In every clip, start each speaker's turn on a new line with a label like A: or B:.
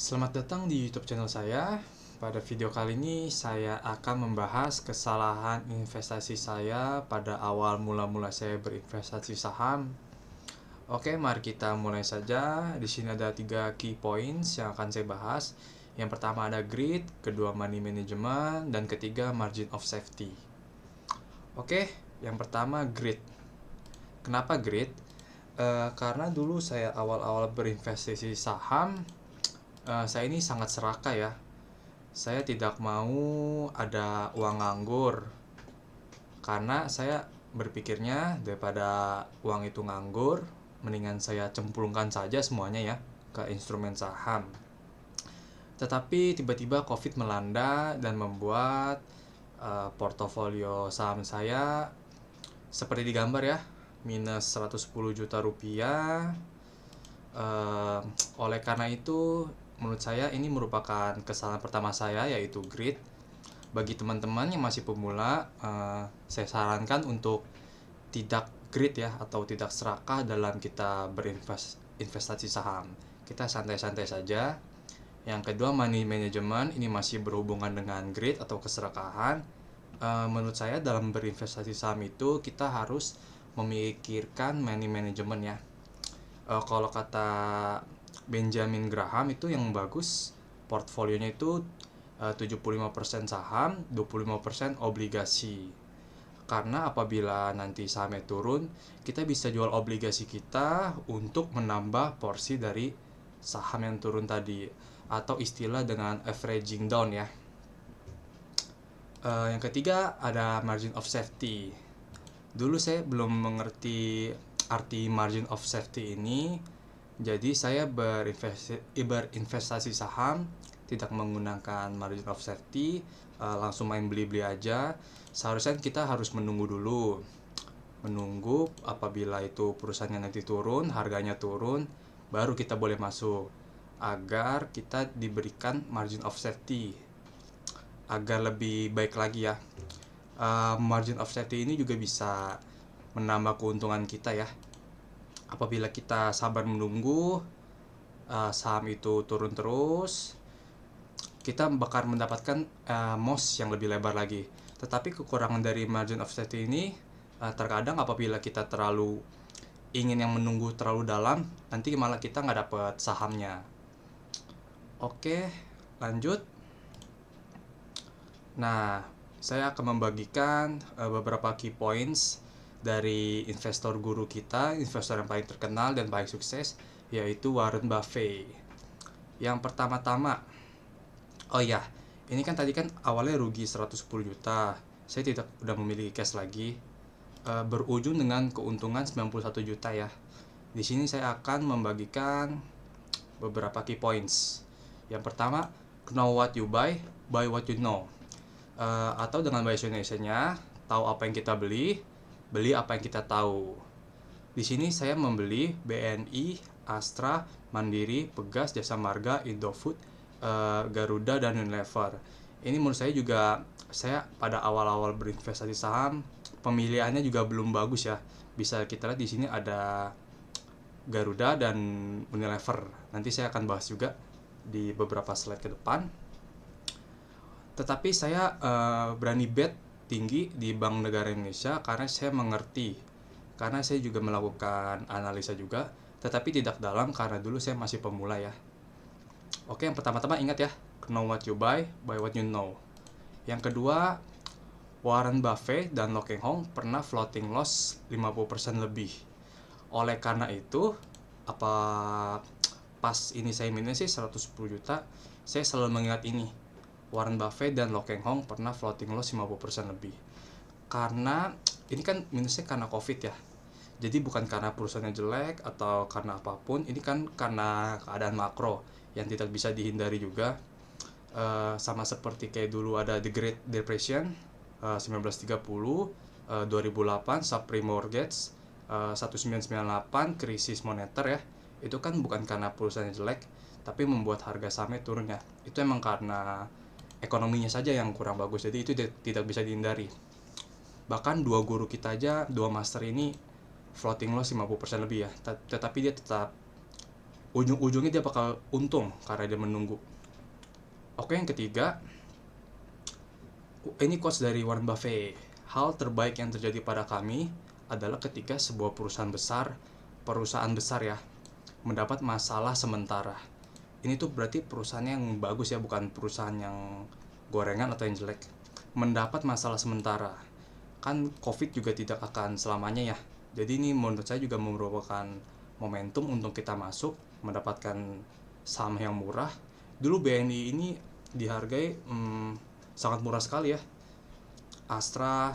A: Selamat datang di YouTube channel saya. Pada video kali ini saya akan membahas kesalahan investasi saya pada awal mula-mula saya berinvestasi saham. Oke, mari kita mulai saja. Di sini ada 3 key points yang akan saya bahas. Yang pertama ada greed, kedua money management, dan ketiga margin of safety. Oke, yang pertama greed. Kenapa greed? Karena dulu saya awal-awal berinvestasi saham, saya ini sangat serakah ya. Saya tidak mau ada uang nganggur, karena saya berpikirnya daripada uang itu nganggur, mendingan saya cemplungkan saja semuanya ya ke instrumen saham. Tetapi tiba-tiba COVID melanda dan membuat portofolio saham saya seperti digambar ya, minus 110 juta rupiah. Oleh karena itu, menurut saya ini merupakan kesalahan pertama saya, yaitu greed. Bagi teman-teman yang masih pemula, saya sarankan untuk tidak greed ya, atau tidak serakah dalam kita berinvestasi saham. Kita santai-santai saja. Yang kedua, money management, ini masih berhubungan dengan greed atau keserakahan. Menurut saya dalam berinvestasi saham itu kita harus memikirkan money management ya. Kalau kata Benjamin Graham itu yang bagus, portfolionya itu 75% saham, 25% obligasi. Karena apabila nanti sahamnya turun, kita bisa jual obligasi kita untuk menambah porsi dari saham yang turun tadi, atau istilah dengan averaging down ya. Yang ketiga ada margin of safety. Dulu saya belum mengerti arti margin of safety ini, jadi saya berinvestasi saham tidak menggunakan margin of safety, langsung main beli-beli aja. Seharusnya kita harus menunggu dulu, menunggu apabila itu perusahaannya nanti turun, harganya turun, baru kita boleh masuk, agar kita diberikan margin of safety agar lebih baik lagi ya. Margin of safety ini juga bisa menambah keuntungan kita ya. Apabila kita sabar menunggu saham itu turun terus, kita bakal mendapatkan MOS yang lebih lebar lagi. Tetapi kekurangan dari margin of safety ini, terkadang apabila kita terlalu ingin yang menunggu terlalu dalam, nanti malah kita nggak dapat sahamnya. Oke, lanjut. Nah, saya akan membagikan beberapa key points dari investor guru kita, investor yang paling terkenal dan paling sukses, yaitu Warren Buffett. Yang pertama-tama, oh iya, ini kan tadi kan awalnya rugi 110 juta. Saya tidak udah memiliki cash lagi. Berujung dengan keuntungan 91 juta ya. Di sini saya akan membagikan beberapa key points. Yang pertama, know what you buy what you know. Atau dengan bahasa Indonesia-nya, tahu apa yang kita beli, beli apa yang kita tahu. Di sini saya membeli BNI, Astra, Mandiri, Pegas, Jasa Marga, Indofood, Garuda, dan Unilever. Ini menurut saya juga, saya pada awal-awal berinvestasi saham, pemilihannya juga belum bagus ya. Bisa kita lihat di sini ada Garuda dan Unilever. Nanti saya akan bahas juga di beberapa slide ke depan. Tetapi saya berani bet tinggi di Bank Negara Indonesia karena saya mengerti, karena saya juga melakukan analisa juga, tetapi tidak dalam karena dulu saya masih pemula ya. Oke, yang pertama-tama ingat ya, know what you buy what you know. Yang kedua, Warren Buffett dan Lo Keng Hong pernah floating loss 50% lebih. Oleh karena itu, pas ini saya minus sih 110 juta, saya selalu mengingat ini. Warren Buffett dan Lo Keng Hong pernah floating loss 50% lebih. Karena ini kan minusnya karena COVID ya. Jadi bukan karena perusahaannya jelek atau karena apapun, ini kan karena keadaan makro yang tidak bisa dihindari juga. Sama seperti kayak dulu ada The Great Depression 1930, 2008 subprime mortgage, 1998 krisis moneter ya. Itu kan bukan karena perusahaannya jelek, tapi membuat harga sahamnya turun ya. Itu emang karena ekonominya saja yang kurang bagus, jadi itu tidak bisa dihindari. Bahkan dua guru kita aja, dua master ini floating loss 50% lebih ya, tetapi dia tetap ujung-ujungnya dia bakal untung karena dia menunggu. Oke, yang ketiga, ini quotes dari Warren Buffett. Hal terbaik yang terjadi pada kami adalah ketika sebuah perusahaan besar ya, mendapat masalah sementara. Ini tuh berarti perusahaan yang bagus ya, bukan perusahaan yang gorengan atau yang jelek. Mendapat masalah sementara. Kan COVID juga tidak akan selamanya ya. Jadi ini menurut saya juga merupakan momentum untuk kita masuk, mendapatkan saham yang murah. Dulu BNI ini dihargai sangat murah sekali ya. Astra,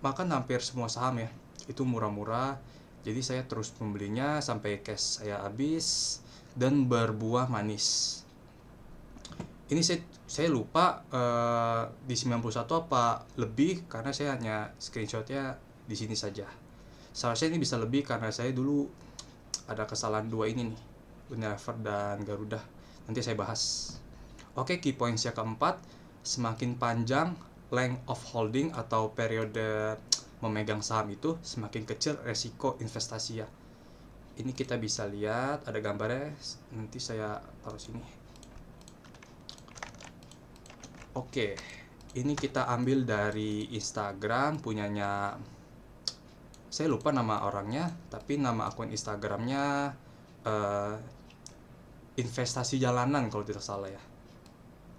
A: bahkan hampir semua saham ya, itu murah-murah. Jadi saya terus membelinya sampai cash saya habis dan berbuah manis. Ini saya lupa di 91 apa lebih, karena saya hanya screenshotnya di sini saja. Seharusnya ini bisa lebih karena saya dulu ada kesalahan dua ini nih, Unilever dan Garuda. Nanti saya bahas. Oke, key points yang keempat, semakin panjang length of holding atau periode memegang saham itu, semakin kecil resiko investasi ya. Ini kita bisa lihat ada gambarnya, nanti saya taruh sini. Oke, ini kita ambil dari Instagram punyanya, saya lupa nama orangnya, tapi nama akun Instagramnya investasi jalanan kalau tidak salah ya.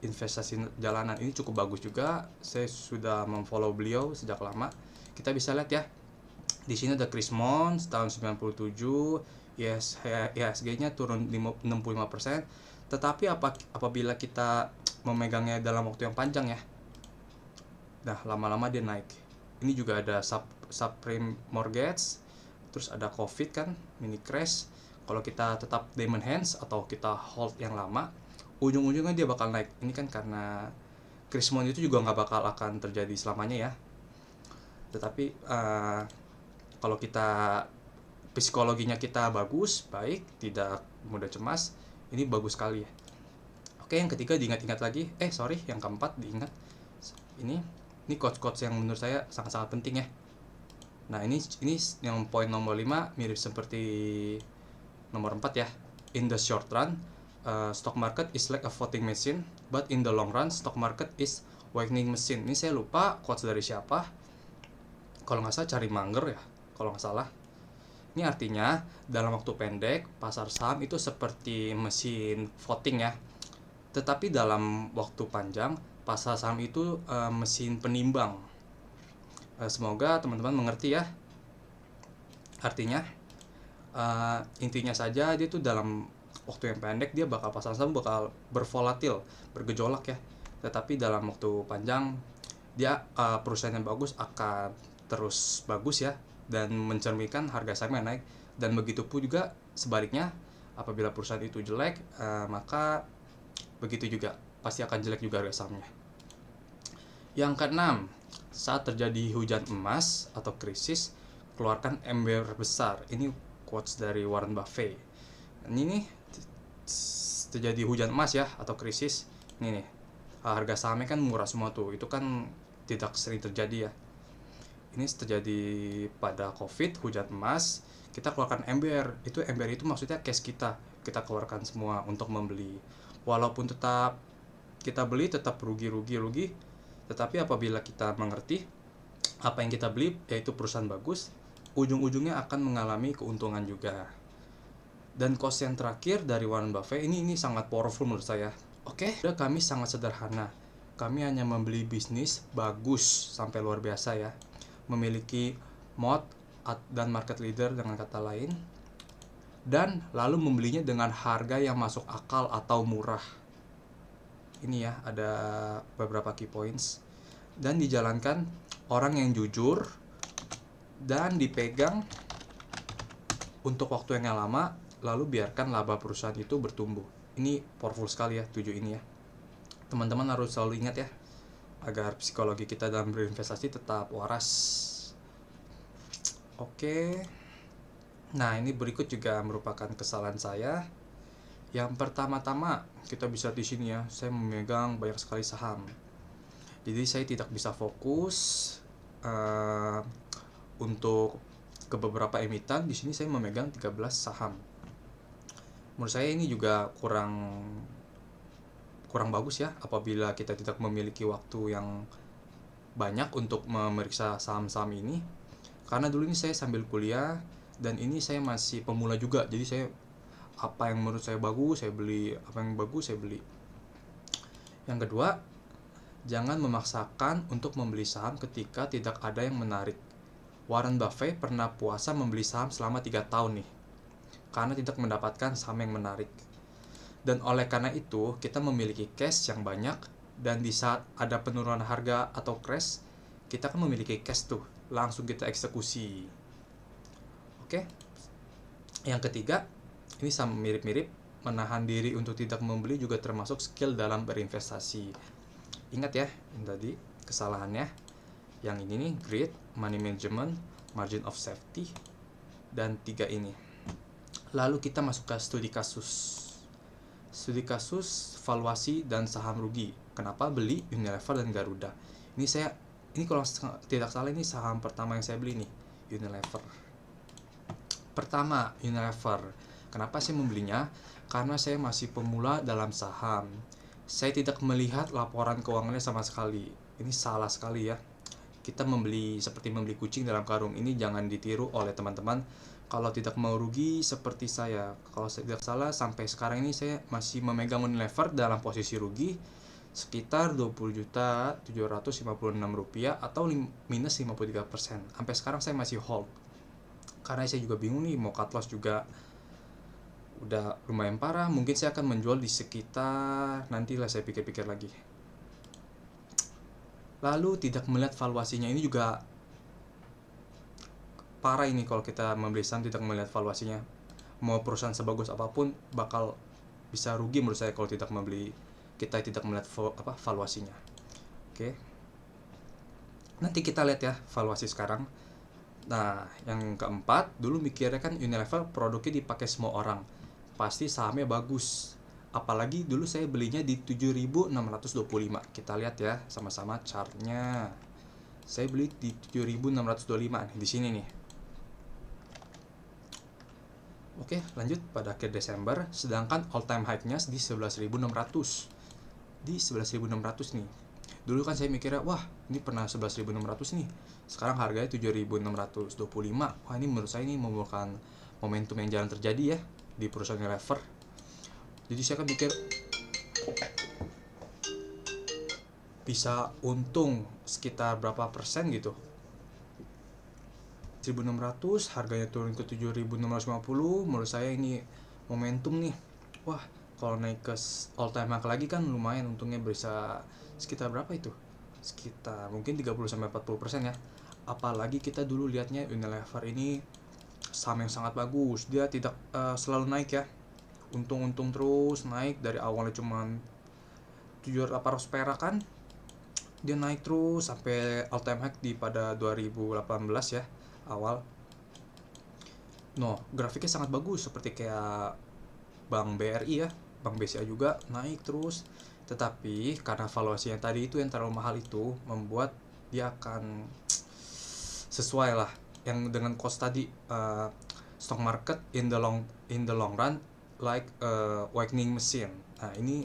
A: Investasi jalanan ini cukup bagus juga. Saya sudah memfollow beliau sejak lama. Kita bisa lihat ya. Di sini ada Chris Mons tahun 97, IHSG-nya turun 65%. Tetapi apabila kita memegangnya dalam waktu yang panjang ya, nah lama-lama dia naik. Ini juga ada subprime mortgage, terus ada COVID kan, mini crash. Kalau kita tetap diamond hands atau kita hold yang lama, ujung-ujungnya dia bakal naik. Ini kan karena Chris Mons itu juga nggak bakal akan terjadi selamanya ya. Tetapi kalau kita psikologinya kita baik, tidak mudah cemas, ini bagus sekali ya. Oke, yang ketiga diingat-ingat lagi. Yang keempat diingat. Ini quotes-quotes yang menurut saya sangat-sangat penting ya. Nah, ini yang poin nomor 5 mirip seperti nomor 4 ya. In the short run, stock market is like a voting machine, but in the long run, stock market is winning machine. Ini saya lupa quotes dari siapa. Kalau nggak salah Charlie Munger ya, kalau nggak salah. Ini artinya dalam waktu pendek pasar saham itu seperti mesin voting ya. Tetapi dalam waktu panjang pasar saham itu mesin penimbang. Semoga teman-teman mengerti ya. Artinya intinya saja dia tuh dalam waktu yang pendek dia pasar saham bakal bervolatil, bergejolak ya. Tetapi dalam waktu panjang dia perusahaan yang bagus akan terus bagus ya, dan mencerminkan harga sahamnya naik. Dan begitu pun juga sebaliknya, apabila perusahaan itu jelek, maka begitu juga pasti akan jelek juga harga sahamnya. Yang keenam, saat terjadi hujan emas atau krisis, keluarkan ember besar. Ini quotes dari Warren Buffett. Ini nih, terjadi hujan emas ya atau krisis. Ini nih, harga sahamnya kan murah semua tuh. Itu kan tidak sering terjadi ya. Ini terjadi pada COVID, hujan emas. Kita keluarkan ember. Ember itu maksudnya cash kita keluarkan semua untuk membeli. Walaupun tetap kita beli tetap rugi, tetapi apabila kita mengerti apa yang kita beli, yaitu perusahaan bagus, ujung-ujungnya akan mengalami keuntungan juga. Dan cost yang terakhir dari Warren Buffett ini sangat powerful menurut saya. Oke, kami sangat sederhana. Kami hanya membeli bisnis bagus sampai luar biasa ya, memiliki moat dan market leader dengan kata lain, dan lalu membelinya dengan harga yang masuk akal atau murah. Ini ya, ada beberapa key points. Dan dijalankan orang yang jujur dan dipegang untuk waktu yang lama, lalu biarkan laba perusahaan itu bertumbuh. Ini powerful sekali ya, 7 ini ya. Teman-teman harus selalu ingat ya, agar psikologi kita dalam berinvestasi tetap waras. Oke. Nah, ini berikut juga merupakan kesalahan saya. Yang pertama-tama, kita bisa di sini ya, saya memegang banyak sekali saham. Jadi saya tidak bisa fokus untuk ke beberapa emiten. Di sini saya memegang 13 saham. Menurut saya ini juga kurang bagus ya apabila kita tidak memiliki waktu yang banyak untuk memeriksa saham-saham ini. Karena dulu ini saya sambil kuliah dan ini saya masih pemula juga, jadi saya apa yang menurut saya bagus saya beli, apa yang bagus saya beli. Yang kedua, jangan memaksakan untuk membeli saham ketika tidak ada yang menarik. Warren Buffett pernah puasa membeli saham selama 3 tahun nih karena tidak mendapatkan saham yang menarik. Dan oleh karena itu, kita memiliki cash yang banyak, dan di saat ada penurunan harga atau crash, kita kan memiliki cash tuh, langsung kita eksekusi. Oke. Yang ketiga, ini sama mirip-mirip, menahan diri untuk tidak membeli juga termasuk skill dalam berinvestasi. Ingat ya, ini tadi kesalahannya. Yang ini nih, greed, money management, margin of safety, dan 3 ini. Lalu kita masuk ke studi kasus. Studi kasus, valuasi, dan saham rugi. Kenapa beli Unilever dan Garuda? Ini kalau tidak salah ini saham pertama yang saya beli nih, Unilever. Pertama, Unilever. Kenapa saya membelinya? Karena saya masih pemula dalam saham. Saya tidak melihat laporan keuangannya sama sekali. Ini salah sekali ya. Kita seperti membeli kucing dalam karung. Ini jangan ditiru oleh teman-teman. Kalau tidak mau rugi seperti saya. Kalau saya tidak salah, sampai sekarang ini saya masih memegang Unilever dalam posisi rugi sekitar Rp20.756 atau minus 53%. Sampai sekarang saya masih hold. Karena saya juga bingung nih, mau cut loss juga udah lumayan parah. Mungkin saya akan menjual di sekitar, nantilah saya pikir-pikir lagi. Lalu tidak melihat valuasinya, ini juga parah ini kalau kita membeli saham tidak melihat valuasinya. Mau perusahaan sebagus apapun bakal bisa rugi menurut saya kalau kita tidak melihat valuasinya. Oke. Nanti kita lihat ya valuasi sekarang. Nah, yang keempat, dulu mikirnya kan Unilever produknya dipakai semua orang, pasti sahamnya bagus. Apalagi dulu saya belinya di 7.625. Kita lihat ya sama-sama chartnya. Saya beli di 7.625 nih, di sini nih. Oke, lanjut pada akhir Desember, sedangkan all time high-nya di 11.600. Di 11.600 nih. Dulu kan saya mikirnya, wah ini pernah 11.600 nih, sekarang harganya 7.625. Wah, ini menurut saya ini merupakan momentum yang jarang terjadi ya di perusahaan Unilever. Jadi saya kan pikir bisa untung sekitar berapa persen gitu. 1.600, harganya turun ke 7.650. Menurut saya ini momentum nih. Wah, kalau naik ke all time high lagi kan lumayan untungnya, bisa sekitar berapa itu? Sekitar mungkin 30-40% ya. Apalagi kita dulu lihatnya Unilever ini saham yang sangat bagus. Dia tidak selalu naik ya. Untung-untung terus naik dari awalnya cuman 700 perak kan. Dia naik terus sampai all time high di pada 2018 ya, awal. Grafiknya sangat bagus seperti kayak Bank BRI ya, Bank BCA juga naik terus. Tetapi karena valuasi yang tadi itu yang terlalu mahal itu membuat dia akan sesuai lah yang dengan cost tadi, stock market in the long run like awakening machine. Nah, ini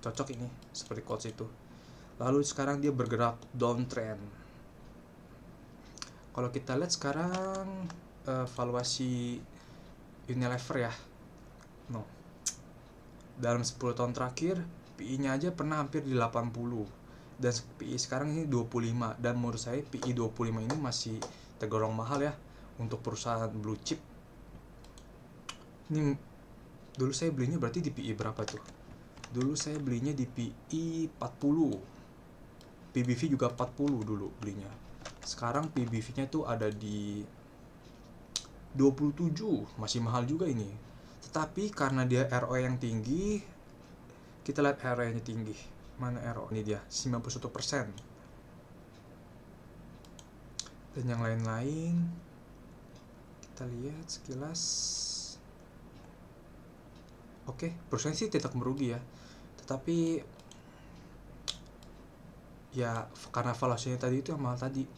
A: cocok ini seperti quotes itu. Lalu sekarang dia bergerak downtrend. Kalau kita lihat sekarang valuasi Unilever ya, dalam 10 tahun terakhir PI-nya aja pernah hampir di 80, dan PI sekarang ini 25. Dan menurut saya PI 25 ini masih tergolong mahal ya untuk perusahaan blue chip. Ini dulu saya belinya berarti di PI berapa tuh? Dulu saya belinya di PI 40. PBV juga 40 dulu belinya. Sekarang PBV-nya tuh ada di 27, masih mahal juga ini. Tetapi karena dia ROE yang tinggi, kita lihat ROE-nya tinggi. Mana ROE? Ini dia, 91%. Dan yang lain-lain kita lihat sekilas. Oke, perusahaan sih tetap merugi ya. Tetapi ya karena valuasinya tadi itu yang mahal tadi,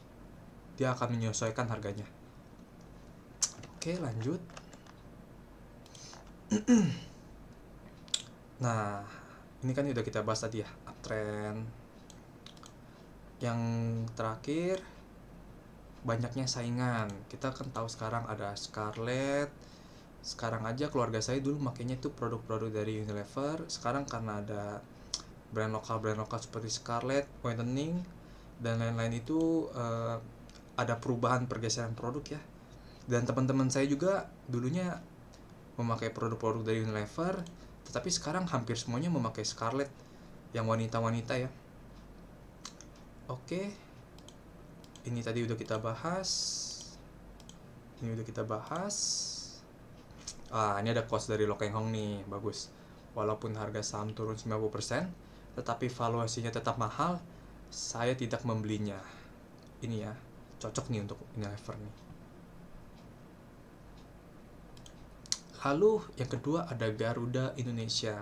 A: dia akan menyesuaikan harganya. Oke, lanjut. Nah, ini kan udah kita bahas tadi ya, uptrend. Yang terakhir, banyaknya saingan. Kita kan tahu sekarang ada Scarlett. Sekarang aja keluarga saya dulu makainya itu produk-produk dari Unilever. Sekarang karena ada brand lokal seperti Scarlett, Whitening, dan lain-lain itu ada perubahan pergeseran produk ya. Dan teman-teman saya juga dulunya memakai produk-produk dari Unilever, tetapi sekarang hampir semuanya memakai Scarlett yang wanita-wanita ya. Oke, ini tadi udah kita bahas. Ini ada cost dari Lo Keng Hong nih, bagus. Walaupun harga saham turun 90%, tetapi valuasinya tetap mahal, saya tidak membelinya. Ini ya, cocok nih untuk Unilever nih. Lalu yang kedua ada Garuda Indonesia.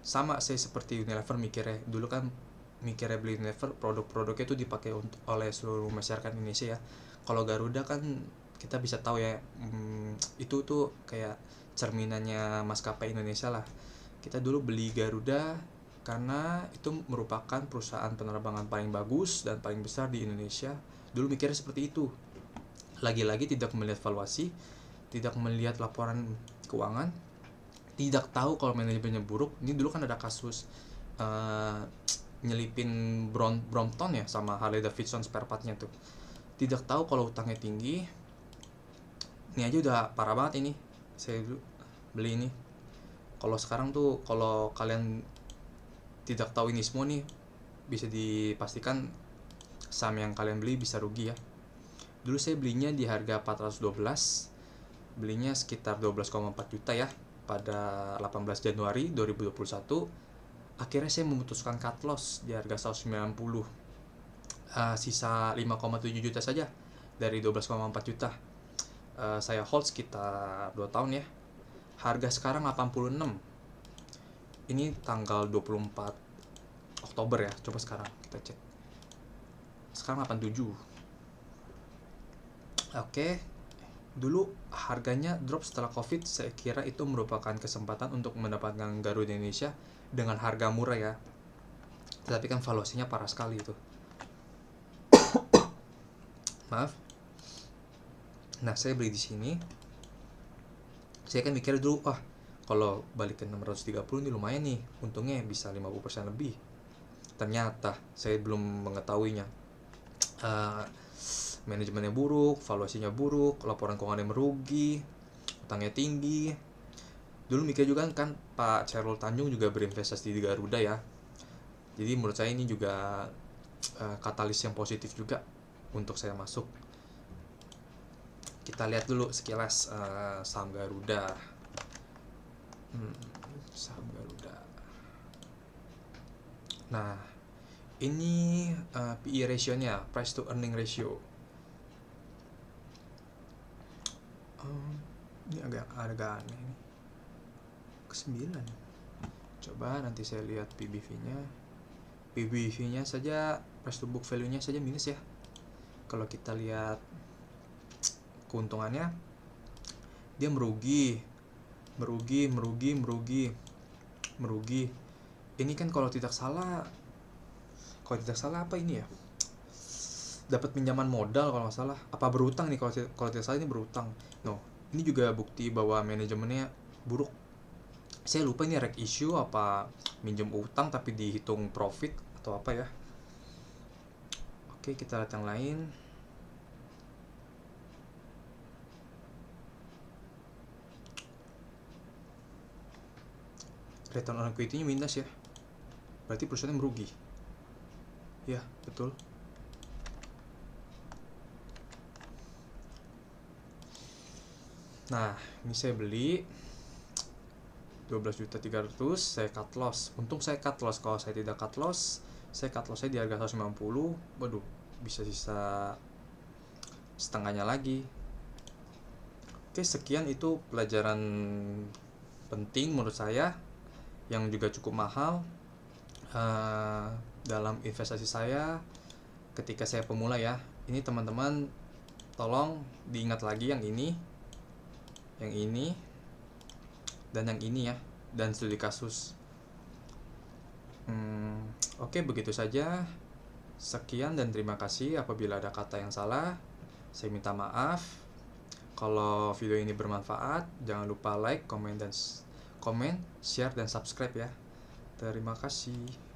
A: Sama saya seperti Unilever mikirnya. Dulu kan mikirnya beli Unilever, produk-produknya itu dipakai oleh seluruh masyarakat Indonesia ya. Kalau Garuda kan kita bisa tahu ya, itu tuh kayak cerminannya maskapai Indonesia lah. Kita dulu beli Garuda karena itu merupakan perusahaan penerbangan paling bagus dan paling besar di Indonesia. Dulu mikirnya seperti itu. Lagi-lagi tidak melihat valuasi, tidak melihat laporan keuangan, tidak tahu kalau manajemennya buruk. Ini dulu kan ada kasus nyelipin Brompton ya sama Harley Davidson spare partnya tuh. Tidak tahu kalau utangnya tinggi. Ini aja udah parah banget ini. Saya dulu beli ini. Kalau sekarang tuh kalau kalian tidak tahu ini semua nih, bisa dipastikan saham yang kalian beli bisa rugi ya. Dulu saya belinya di harga 412, belinya sekitar 12,4 juta ya pada 18 Januari 2021. Akhirnya saya memutuskan cut loss di harga 190, sisa 5,7 juta saja dari 12,4 juta. Saya hold sekitar 2 tahun ya. Harga sekarang 86. Ini tanggal 24 Oktober ya, coba sekarang kita cek. Sekarang 87. Oke, dulu harganya drop setelah Covid. Saya kira itu merupakan kesempatan untuk mendapatkan Garuda Indonesia dengan harga murah ya. Tetapi kan valuasinya parah sekali itu. Maaf. Nah, saya beli di sini. Saya kan mikir dulu, kalau balik ke 630 ini lumayan nih, untungnya bisa 50% lebih. Ternyata saya belum mengetahuinya. Manajemennya buruk, valuasinya buruk, laporan keuangannya merugi, utangnya tinggi. Dulu mikir juga kan Pak Chairul Tanjung juga berinvestasi di Garuda ya. Jadi menurut saya ini juga katalis yang positif juga untuk saya masuk. Kita lihat dulu sekilas saham Garuda. Saham Garuda. Nah, ini PE ratio-nya, price to earning ratio. Ini agak aneh nih. Ke-9. Coba nanti saya lihat PBV-nya. PBV-nya saja, price to book value-nya saja minus ya. Kalau kita lihat keuntungannya, dia merugi. Ini kan kalau tidak salah apa ini ya? Dapat pinjaman modal kalau nggak salah. Apa berutang nih, kalau tidak salah ini berutang. No, ini juga bukti bahwa manajemennya buruk. Saya lupa ini reg issue apa minjem utang tapi dihitung profit atau apa ya. Oke, kita lihat yang lain. Return on equity-nya minus ya. Berarti perusahaannya merugi. Ya, betul. Nah, ini saya beli 12.300.000, saya cut loss. Untung saya cut loss. Kalau saya tidak cut loss, saya cut loss-nya di harga 190. Waduh, bisa sisa setengahnya lagi. Oke, sekian itu pelajaran penting menurut saya yang juga cukup mahal dalam investasi saya ketika saya pemula ya. Ini teman-teman tolong diingat lagi yang ini dan yang ini ya, dan studi kasus. Oke, begitu saja. Sekian dan terima kasih. Apabila ada kata yang salah, saya minta maaf. Kalau video ini bermanfaat, jangan lupa like, komen, share dan subscribe ya. Terima kasih.